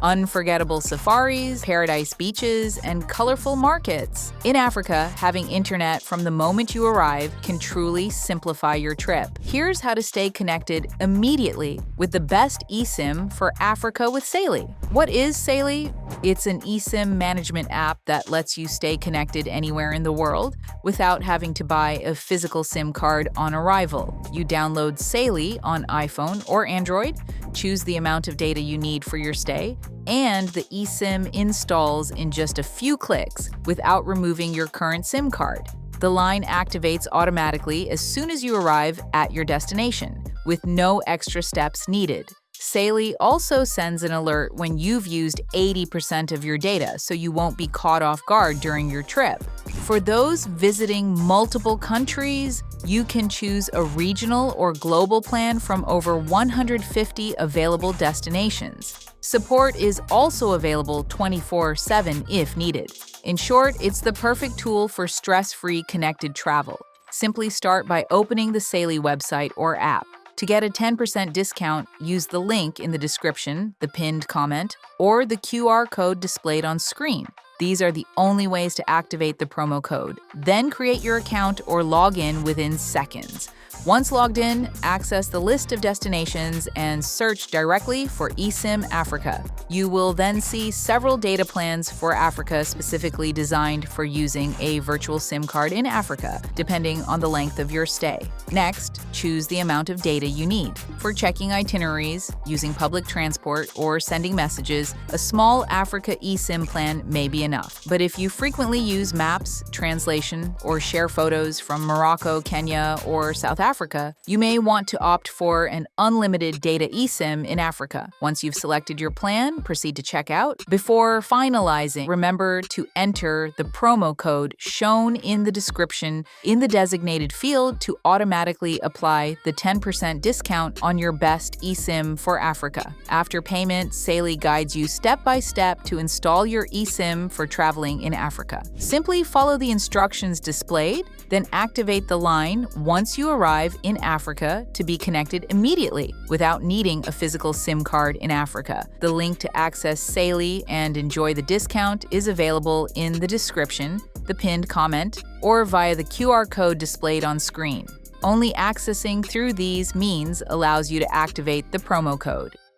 Unforgettable safaris, paradise beaches, and colorful markets. In Africa, having internet from the moment you arrive can truly simplify your trip. Here's how to stay connected immediately with the best eSIM for Africa with Saily. What is Saily? It's an eSIM management app that lets you stay connected anywhere in the world without having to buy a physical SIM card on arrival. You download Saily on iPhone or Android, choose the amount of data you need for your stay, and the eSIM installs in just a few clicks without removing your current SIM card. The line activates automatically as soon as you arrive at your destination, with no extra steps needed. Saily also sends an alert when you've used 80% of your data, so you won't be caught off guard during your trip. For those visiting multiple countries, you can choose a regional or global plan from over 150 available destinations. Support is also available 24/7 if needed. In short, it's the perfect tool for stress-free connected travel. Simply start by opening the Saily website or app. To get a 10% discount, use the link in the description, the pinned comment, or the QR code displayed on screen. These are the only ways to activate the promo code. Then create your account or log in within seconds. Once logged in, access the list of destinations and search directly for eSIM Africa. You will then see several data plans for Africa specifically designed for using a virtual SIM card in Africa, depending on the length of your stay. Next, choose the amount of data you need. For checking itineraries, using public transport, or sending messages, a small Africa eSIM plan may be enough. But if you frequently use maps, translation, or share photos from Morocco, Kenya, or South Africa, you may want to opt for an unlimited data eSIM in Africa. Once you've selected your plan, proceed to checkout. Before finalizing, remember to enter the promo code shown in the description in the designated field to automatically apply the 10% discount on your best eSIM for Africa. After payment, Saily guides you step by step to install your eSIM for traveling in Africa. Simply follow the instructions displayed, then activate the line once you arrive in Africa to be connected immediately without needing a physical SIM card in Africa. The link to access Saily and enjoy the discount is available in the description, the pinned comment, or via the QR code displayed on screen. Only accessing through these means allows you to activate the promo code.